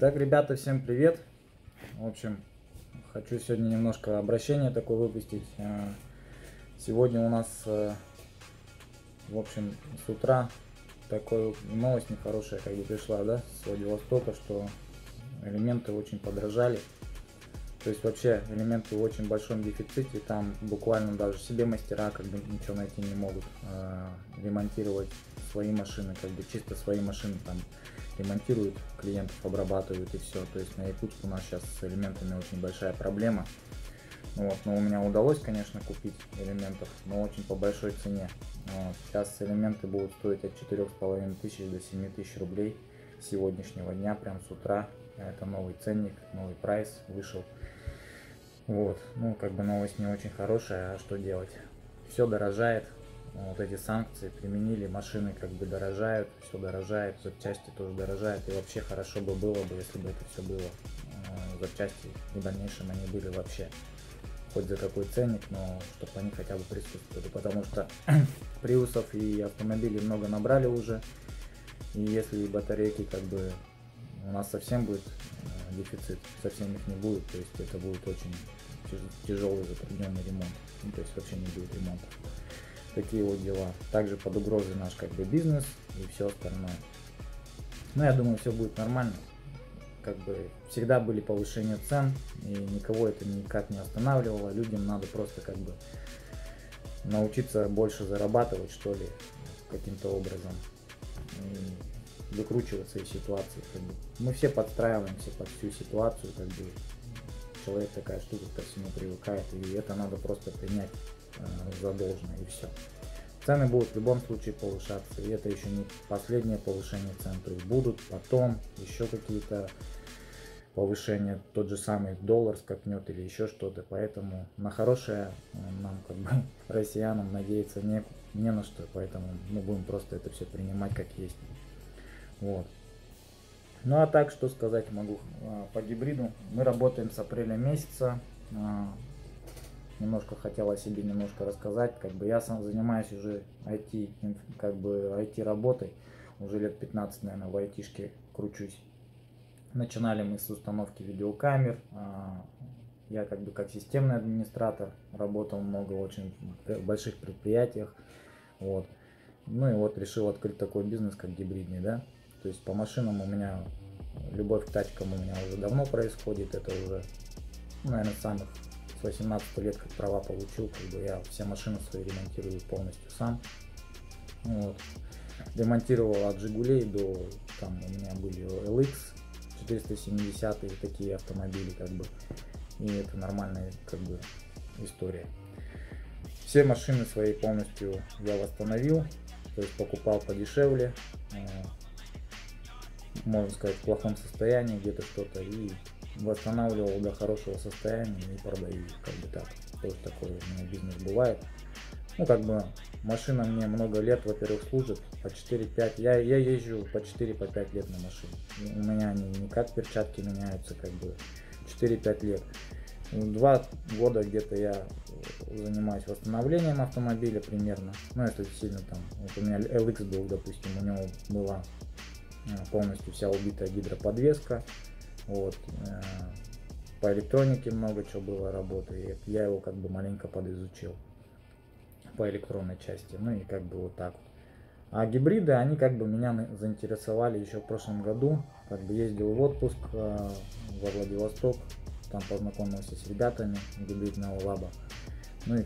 Так, ребята, всем привет. В общем, хочу сегодня немножко обращение такое выпустить. Сегодня у нас, в общем, с утра такая новость нехорошая пришла, да, с Владивостока, что элементы очень подорожали. То есть вообще элементы в очень большом дефиците, там буквально даже себе мастера ничего найти не могут, ремонтировать свои машины, чисто свои машины там ремонтируют, клиентов обрабатывают и все. То есть на Якутске у нас сейчас с элементами очень большая проблема. Вот, но у меня удалось, конечно, купить элементов, но очень по большой цене. Вот, сейчас элементы будут стоить от 4500 до 7000 рублей с сегодняшнего дня, прям с утра. Это новый ценник, новый прайс вышел. Вот, ну новость не очень хорошая, а что делать? Все дорожает. Вот эти санкции применили, машины дорожают, все дорожает, запчасти тоже дорожают. И вообще хорошо бы было бы, если бы это все было. Запчасти в дальнейшем они были вообще хоть за какой ценник, но чтобы они хотя бы присутствовали. Потому что приусов и автомобилей много набрали уже. И если батарейки у нас совсем будет дефицит, совсем их не будет, то есть это будет очень тяжелый затрудненный ремонт. Ну, то есть вообще не будет ремонта. Такие вот дела. Также под угрозой наш бизнес и все остальное. Но я думаю, все будет нормально. Всегда были повышения цен, и никого это никак не останавливало. Людям надо просто научиться больше зарабатывать, что ли, каким-то образом. И выкручиваться из ситуации. Мы все подстраиваемся под всю ситуацию, человек такая штука, ко всему привыкает, и это надо просто принять за должное, и все. Цены будут в любом случае повышаться, и это еще не последнее повышение цен, то есть будут потом еще какие-то повышения, тот же самый доллар скакнет или еще что-то, поэтому на хорошее нам россиянам надеяться не на что, поэтому мы будем просто это все принимать как есть. Вот. Ну а так, что сказать могу по гибриду. Мы работаем с апреля месяца. Немножко хотел о себе рассказать. Я сам занимаюсь уже IT работой. Уже лет 15, наверное, в айтишке кручусь. Начинали мы с установки видеокамер. Я как системный администратор. Работал много очень в больших предприятиях. Вот. Ну и вот решил открыть такой бизнес, как гибридный, да. То есть по машинам у меня любовь к тачкам у меня уже давно происходит. Это уже, наверное, самых с 18 лет, как права получил, я все машины свои ремонтирую полностью сам. Вот. Ремонтировал от Жигулей до, там у меня были LX 470 такие автомобили, и это нормальная история. Все машины свои полностью я восстановил, то есть покупал подешевле, можно сказать, в плохом состоянии где-то что-то, и восстанавливал до хорошего состояния и продаю, так. Тоже такой у меня бизнес бывает. Ну, машина мне много лет, во-первых, служит, по 4-5, я езжу по 4-5 лет на машине. У меня они не как перчатки меняются, 4-5 лет. 2 года где-то я занимаюсь восстановлением автомобиля примерно. Ну, это сильно там. Вот у меня LX был, допустим, у него была полностью вся убитая гидроподвеска. Вот. По электронике много чего было работы. И я его маленько подизучил по электронной части. Ну и вот так вот. А гибриды, они меня заинтересовали еще в прошлом году. Ездил в отпуск во Владивосток. Там познакомился с ребятами гибридного лаба. Ну и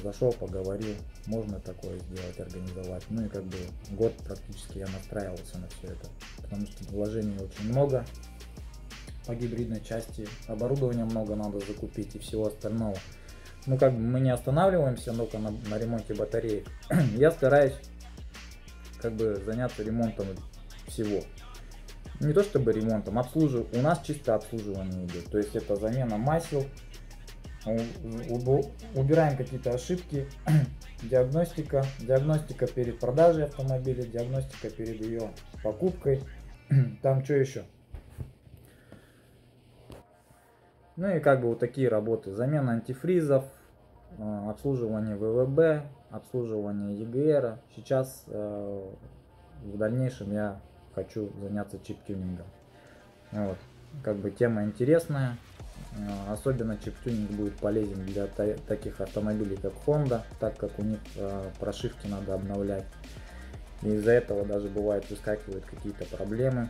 зашел, поговорил, можно такое сделать, организовать. Ну и год практически я настраивался на все это, потому что вложений очень много по гибридной части, оборудования много надо закупить и всего остального. Ну мы не останавливаемся только на ремонте батареек. Я стараюсь заняться ремонтом всего. Не то чтобы ремонтом, у нас чисто обслуживание идет, то есть это замена масел, убираем какие-то ошибки, диагностика перед продажей автомобиля, диагностика перед ее покупкой, там что еще. Ну и вот такие работы: замена антифризов, обслуживание ВВБ, обслуживание EGR. Сейчас в дальнейшем я хочу заняться чип-тюнингом. Вот. Как бы тема интересная. Особенно чип-тюнинг будет полезен для таких автомобилей, как Honda, так как у них прошивки надо обновлять. И из-за этого даже бывает выскакивают какие-то проблемы.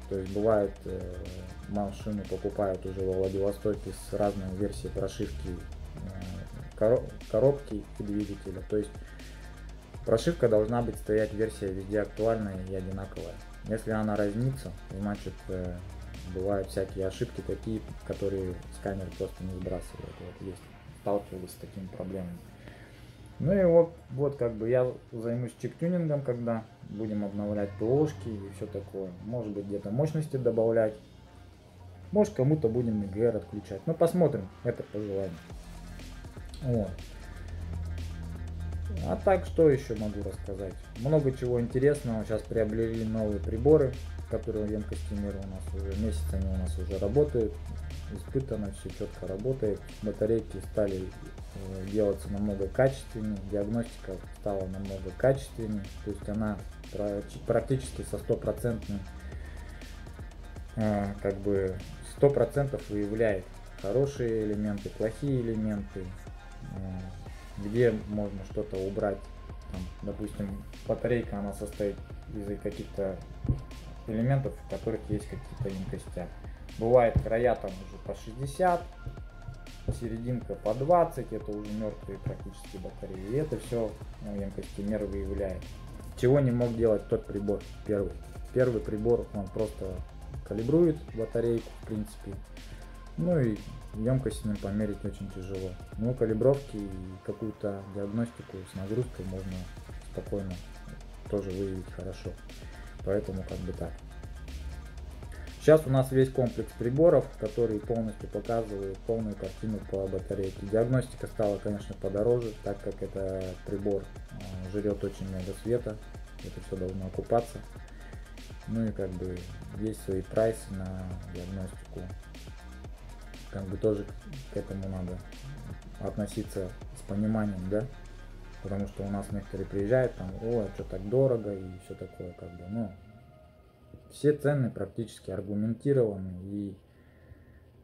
То есть бывает, машины покупают уже во Владивостоке с разной версией прошивки коробки и двигателя. То есть прошивка должна быть стоять, версия везде актуальная и одинаковая. Если она разнится, значит бывают всякие ошибки такие, которые сканер просто не сбрасывает. Вот есть, сталкивались с такими проблемами. Ну и вот как бы я займусь чип-тюнингом, когда будем обновлять ПОшки и все такое. Может быть, где-то мощности добавлять. Может, кому-то будем EGR отключать. Ну, посмотрим, это по желанию. Вот. А так, что еще могу рассказать? Много чего интересного. Сейчас приобрели новые приборы, которые емкостимеры у нас уже месяцами у нас уже работают. Испытано, все четко работает. Батарейки стали делаться намного качественнее, диагностика стала намного качественнее. То есть она практически со стопроцентным, как бы 100% выявляет хорошие элементы, плохие элементы, где можно что-то убрать. Там, допустим, батарейка она состоит из каких-то элементов, в которых есть какие-то емкости. Бывает края там уже по 60, серединка по 20, это уже мертвые практически батареи. И это все емкостимер выявляет. Чего не мог делать тот прибор первый. Первый прибор он просто калибрует батарейку в принципе. Ну и емкость с ним померить очень тяжело. Но калибровки и какую-то диагностику с нагрузкой можно спокойно тоже выявить хорошо. Поэтому как бы так. Сейчас у нас весь комплекс приборов, который полностью показывает полную картину по батарейке. Диагностика стала, конечно, подороже, так как это прибор жрет очень много света. Это все должно окупаться. Ну и как бы есть свои прайсы на диагностику. Как бы тоже к этому надо относиться с пониманием, да? Потому что у нас некоторые приезжают, там, ой, что так дорого и все такое, как бы, ну. Все цены практически аргументированы, и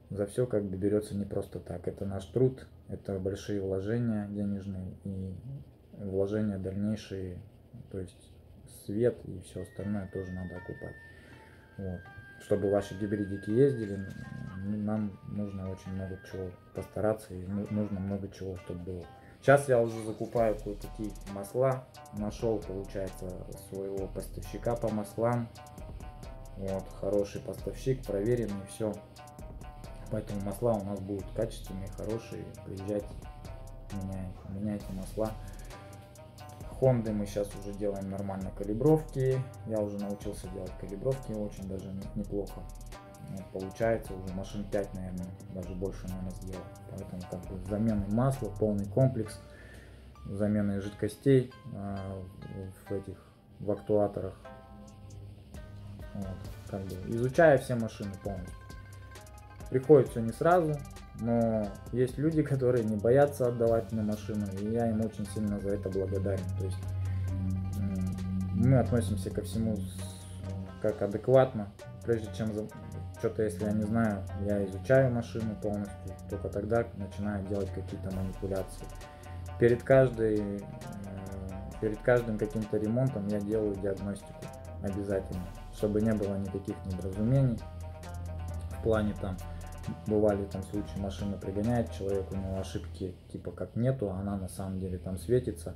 за все как бы берется не просто так. Это наш труд, это большие вложения денежные и вложения дальнейшие, то есть свет и все остальное тоже надо окупать. Вот. Чтобы ваши гибридики ездили, нам нужно очень много чего постараться и нужно много чего, чтобы было. Сейчас я уже закупаю кое-какие масла, нашел, получается, своего поставщика по маслам. Вот, хороший поставщик, проверенный, все. Поэтому масла у нас будут качественные, хорошие. Приезжайте, меняйте масла. Хонды мы сейчас уже делаем нормально калибровки. Я уже научился делать калибровки очень даже неплохо. Вот, получается уже машин 5, наверное, даже больше, наверное, сделал. Поэтому как бы замены масла, полный комплекс, замены жидкостей в актуаторах. Вот, как бы изучая все машины полностью. Приходит все не сразу, но есть люди, которые не боятся отдавать мне машину, и я им очень сильно за это благодарен. То есть мы относимся ко всему как адекватно. Прежде чем что-то, если я не знаю, я изучаю машину полностью, только тогда начинаю делать какие-то манипуляции. Перед каждым каким-то ремонтом я делаю диагностику обязательно, чтобы не было никаких недоразумений в плане там. Бывали там случаи, машина пригоняет, человек, у него ошибки типа как нету, а она на самом деле там светится.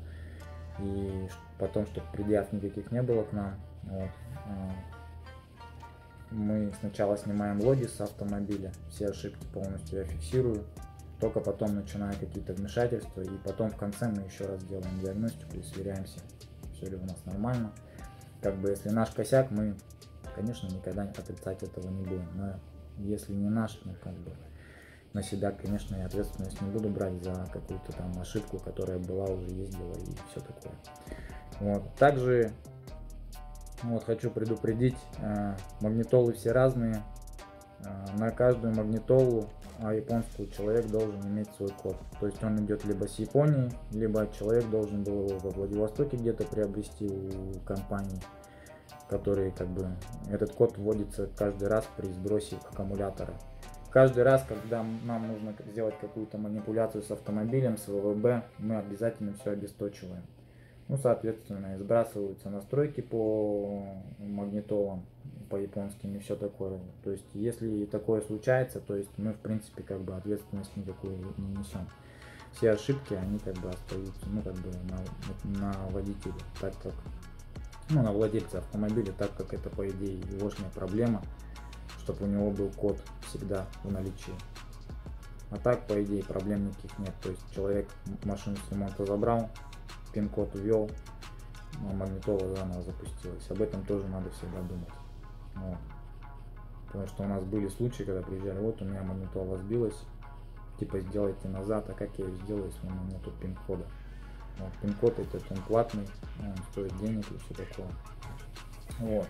И потом, чтобы предъяв никаких не было к нам, вот, мы сначала снимаем логи с автомобиля, все ошибки полностью я фиксирую, только потом начинаю какие-то вмешательства, и потом в конце мы еще раз делаем диагностику и сверяемся, все ли у нас нормально. Как бы если наш косяк, мы, конечно, никогда отрицать этого не будем, но если не наш, ну как бы на себя, конечно, я ответственность не буду брать за какую-то там ошибку, которая была, уже ездила и все такое. Вот. Также вот, хочу предупредить, магнитолы все разные, на каждую магнитолу японскую человек должен иметь свой код. То есть он идет либо с Японии, либо человек должен был его во Владивостоке где-то приобрести у компании. который как бы, этот код вводится каждый раз при сбросе аккумулятора. Каждый раз, когда нам нужно сделать какую-то манипуляцию с автомобилем, с ВВБ, мы обязательно все обесточиваем. Ну, соответственно, и сбрасываются настройки по магнитолам, по японским и все такое. То есть, если такое случается, то есть мы, в принципе, как бы ответственность никакую не несем. Все ошибки, они как бы остаются, ну, как бы на водителе, так как, ну, на владельце автомобиля, так как это, по идее, егошняя проблема, чтобы у него был код всегда в наличии. А так, по идее, проблем никаких нет. То есть, человек машину с ремонта забрал, пин-код ввел, но магнитола заново запустилась. Об этом тоже надо всегда думать. Вот. Потому что у нас были случаи, когда приезжали, вот у меня магнитола сбилась, типа сделайте назад, а как я ее сделаю, если у меня нету пин-кода. Вот. Пин-код этот, он платный, он стоит денег и все такое. Вот.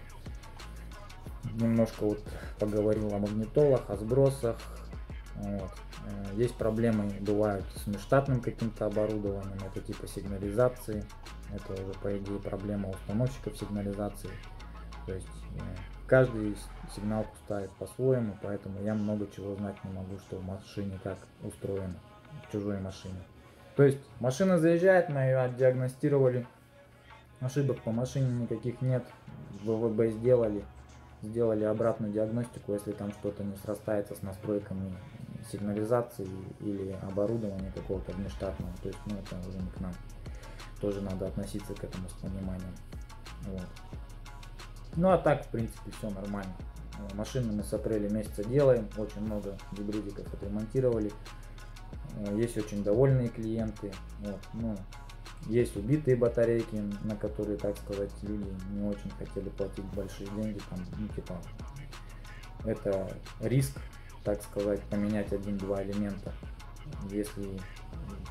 Немножко вот поговорил о магнитолах, о сбросах. Вот. Есть проблемы, бывают с нештатным каким-то оборудованием, это типа сигнализации, это уже по идее проблема установщиков сигнализации. То есть каждый сигналку ставит по-своему, поэтому я много чего знать не могу, что в машине как устроено, в чужой машине. То есть машина заезжает, мы ее отдиагностировали, ошибок по машине никаких нет, ВВБ сделали обратную диагностику, если там что-то не срастается с настройками сигнализации или оборудования какого-то внештатного, то есть, ну, это уже не к нам, тоже надо относиться к этому с пониманием. Вот. Ну а так, в принципе, все нормально. Машину мы с апреля месяца делаем, очень много гибридиков отремонтировали, есть очень довольные клиенты, вот. Ну, есть убитые батарейки, на которые, так сказать, люди не очень хотели платить большие деньги, там, ну, типа, это риск, так сказать, поменять 1-2 элемента, если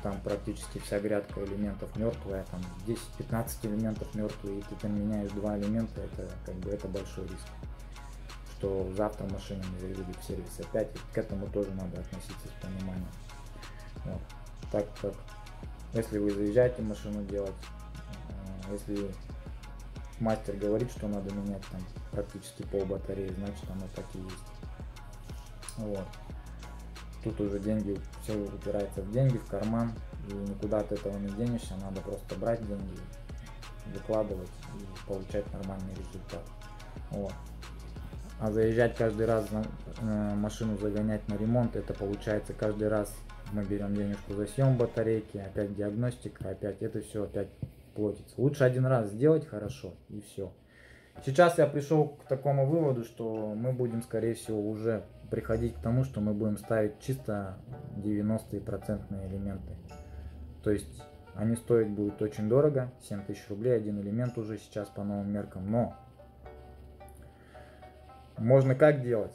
там практически вся грядка элементов мертвая, там 10-15 элементов мертвые, и ты там меняешь 2 элемента, это как бы это большой риск, что завтра машина не заедет в сервис опять, и к этому тоже надо относиться с пониманием. Вот. Так как если вы заезжаете машину делать, если мастер говорит, что надо менять там практически пол батареи, значит оно так и есть. Вот. Тут уже деньги, все упирается в деньги, в карман, и никуда от этого не денешься, надо просто брать деньги, выкладывать и получать нормальный результат. Вот. А заезжать каждый раз машину загонять на ремонт, это получается каждый раз мы берем денежку за съем батарейки, опять диагностика, опять это все опять платится. Лучше один раз сделать хорошо и все. Сейчас я пришел к такому выводу, что мы будем, скорее всего, уже приходить к тому, что мы будем ставить чисто 90% элементы. То есть они стоить будут очень дорого, 7000 рублей один элемент уже сейчас по новым меркам, но можно как делать?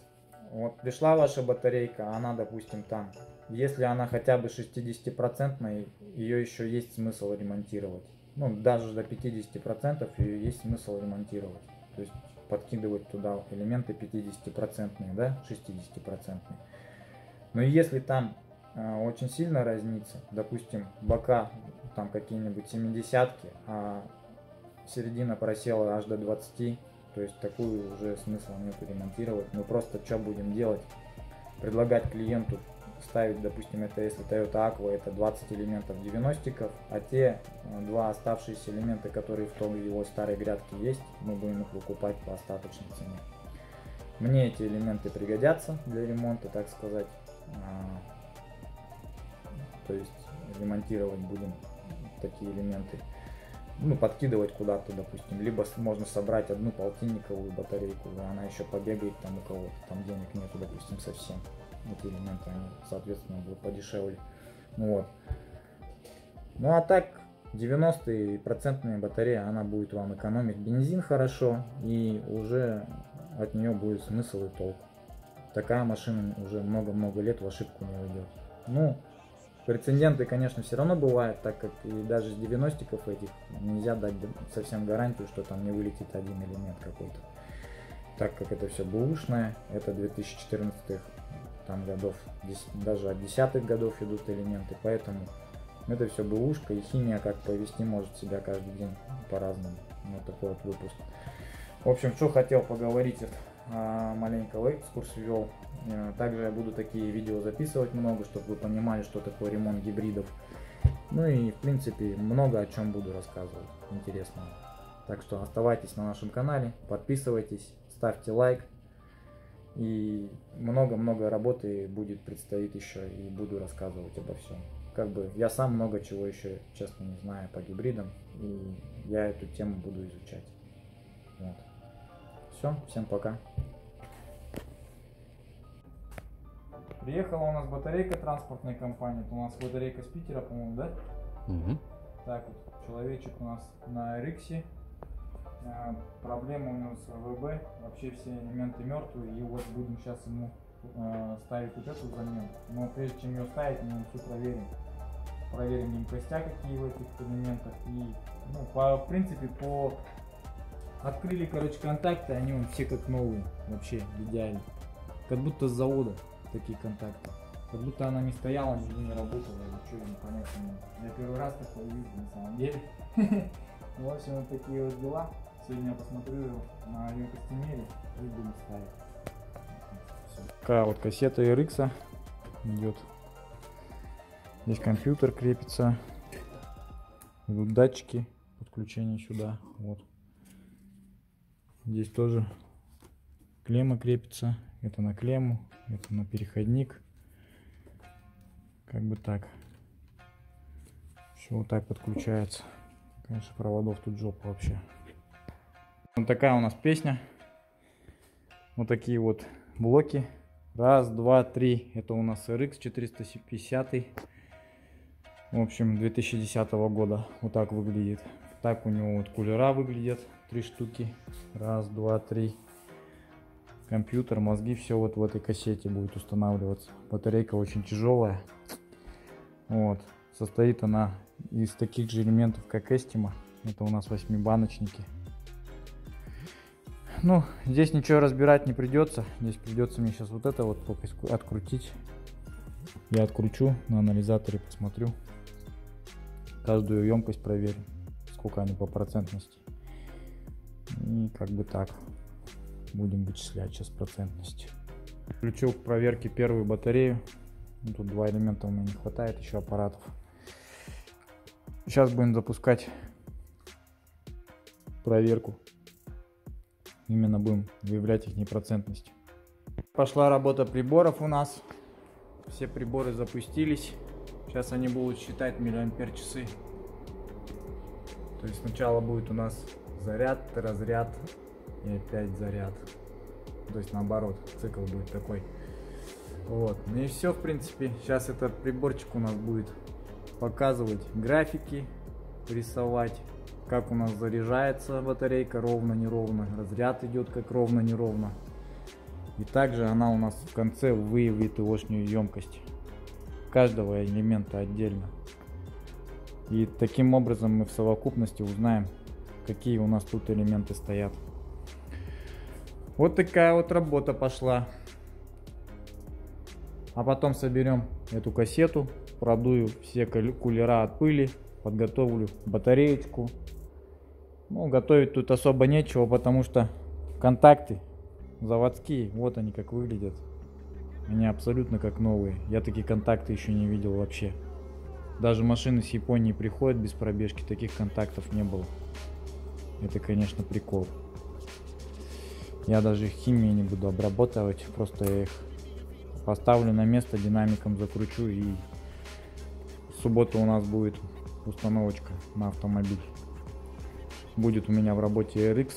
Вот пришла ваша батарейка, она, допустим, там, если она хотя бы 60%, ее еще есть смысл ремонтировать. Ну, даже до 50% ее есть смысл ремонтировать. То есть подкидывать туда элементы 50%, да, 60%. Но если там очень сильно разнится, допустим, бока там какие-нибудь 70-ки, а середина просела аж до 20, то есть такую уже смысла нет ремонтировать. Мы просто что будем делать? Предлагать клиенту ставить, допустим, это если Toyota Aqua, это 20 элементов 90-ков, а те два оставшиеся элемента, которые в той его старой грядке есть, мы будем их выкупать по остаточной цене. Мне эти элементы пригодятся для ремонта, так сказать. То есть ремонтировать будем такие элементы. Ну, подкидывать куда-то, допустим. Либо можно собрать одну полтинниковую батарейку, она еще побегает там у кого-то, там денег нету, допустим, совсем. Эти элементы, они, соответственно, будут подешевле. Вот. Ну а так, 90% батарея, она будет вам экономить бензин хорошо, и уже от нее будет смысл и толк. Такая машина уже много-много лет в ошибку не уйдет. Ну, прецеденты, конечно, все равно бывают, так как и даже с 90-ков этих нельзя дать совсем гарантию, что там не вылетит один элемент какой-то. Так как это все бэушное, это 2014 там годов, даже от 10-х годов идут элементы, поэтому это все бэушка, и химия как повести может себя каждый день по-разному. Вот такой вот выпуск. В общем, что хотел поговорить, маленького экскурс ввел. Также я буду такие видео записывать много, чтобы вы понимали, что такое ремонт гибридов. Ну и в принципе много о чем буду рассказывать интересного. Так что оставайтесь на нашем канале, подписывайтесь, ставьте лайк. И много-много работы будет предстоит еще, и буду рассказывать обо всем. Как бы я сам много чего еще, честно, не знаю по гибридам, и я эту тему буду изучать. Вот. Все, всем пока. Приехала у нас батарейка транспортной компании. Это у нас батарейка с Питера, по-моему, да? Угу. Так вот, человечек у нас на RX. Проблема у него с ВВБ. Вообще все элементы мертвые. И вот будем сейчас ему ставить вот эту замену. Но прежде чем ее ставить, мы все проверим. Проверим емкостя какие в этих элементах. И в принципе открыли, короче, контакты, они вон все как новые. Вообще идеально. Как будто с завода такие контакты. Как будто она не стояла, нигде не работала, или что, непонятно. Я первый раз такое вижу на самом деле. В общем, вот такие вот дела. Сегодня я посмотрю на емкостимере и будем ставить. Такая вот кассета RX идет. Здесь компьютер крепится. Идут датчики подключения сюда. Вот. Здесь тоже клемма крепится. Это на клемму, это на переходник. Как бы так. Все вот так подключается. Конечно, проводов тут жопа вообще. Вот такая у нас песня. Вот такие вот блоки. Раз, два, три. Это у нас RX 450. В общем, 2010 года. Вот так выглядит. Так у него вот кулера выглядят. 3 штуки. Раз, два, три. Компьютер, мозги, все вот в этой кассете будет устанавливаться. Батарейка очень тяжелая. Вот. Состоит она из таких же элементов, как Estima. Это у нас 8-баночники. Ну, здесь ничего разбирать не придется. Здесь придется мне сейчас вот это вот только открутить. Я откручу, на анализаторе посмотрю. Каждую емкость проверю, сколько они по процентности. И как бы так. Будем вычислять сейчас процентность. Включил к проверке первую батарею. Тут 2 элемента у меня не хватает, еще аппаратов. Сейчас будем запускать проверку. Именно будем выявлять их непроцентность. Пошла работа приборов у нас. Все приборы запустились. Сейчас они будут считать миллиампер часы. То есть сначала будет у нас заряд, разряд и опять заряд. То есть наоборот, цикл будет такой. Вот. Ну и все, в принципе. Сейчас этот приборчик у нас будет показывать графики, рисовать, как у нас заряжается батарейка, ровно, неровно, разряд идет как ровно, неровно. И также она у нас в конце выявит егошнюю емкость каждого элемента отдельно. И таким образом мы в совокупности узнаем, какие у нас тут элементы стоят. Вот такая вот работа пошла. А потом соберем эту кассету, продую все кулера от пыли, подготовлю батареечку. Ну, готовить тут особо нечего, потому что контакты заводские, вот они как выглядят. Они абсолютно как новые. Я такие контакты еще не видел вообще. Даже машины с Японии приходят без пробежки, таких контактов не было. Это, конечно, прикол. Я даже их химией не буду обрабатывать, просто я их поставлю на место, динамиком закручу, и в субботу у нас будет установочка на автомобиль. Будет у меня в работе RX,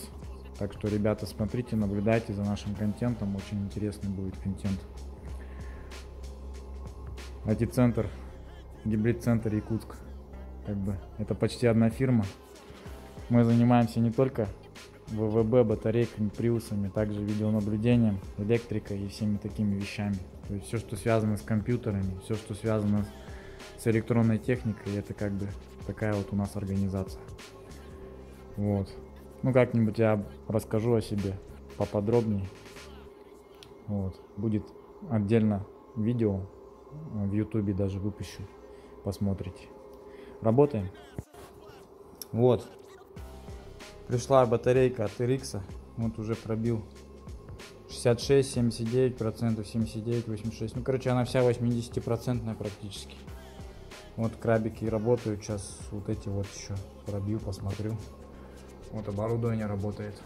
так что, ребята, смотрите, наблюдайте за нашим контентом, очень интересный будет контент. IT-центр, гибрид-центр Якутск, как бы это почти одна фирма. Мы занимаемся не только ВВБ, батарейками, приусами, также видеонаблюдением, электрикой и всеми такими вещами. То есть все, что связано с компьютерами, все, что связано с электронной техникой, это как бы такая вот у нас организация. Вот. Ну, как-нибудь я расскажу о себе поподробнее. Вот. Будет отдельно видео в ютубе, даже выпущу, посмотрите. Работаем. Вот. Пришла батарейка от RX. Вот уже пробил 66, 79%, 79, 86. Ну, короче, она вся 80% практически. Вот крабики работают. Сейчас вот эти вот еще пробью, посмотрю. Вот оборудование работает.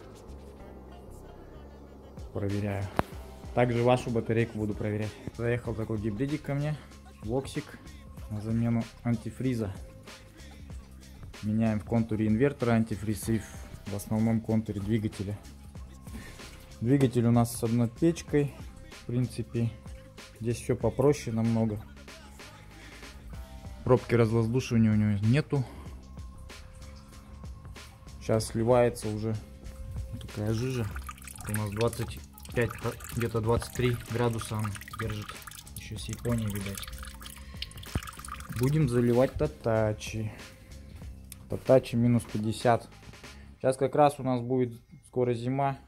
Проверяю. Также вашу батарейку буду проверять. Заехал такой гибридик ко мне. Воксик на замену антифриза. Меняем в контуре инвертора антифриз и в основном контуре двигателя. Двигатель у нас с одной печкой. В принципе, здесь все попроще намного. Пробки развоздушивания у него нету. Сейчас сливается уже вот такая жижа. У нас 25, где-то 23 градуса он держит. Еще с Японии, видать. Будем заливать Татачи. Татачи минус 50. Сейчас как раз у нас будет скоро зима.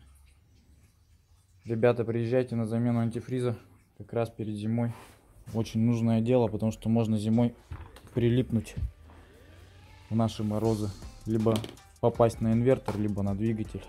Ребята, приезжайте на замену антифриза. Как раз перед зимой. Очень нужное дело, потому что можно зимой прилипнуть в наши морозы. Либо попасть на инвертор, либо на двигатель.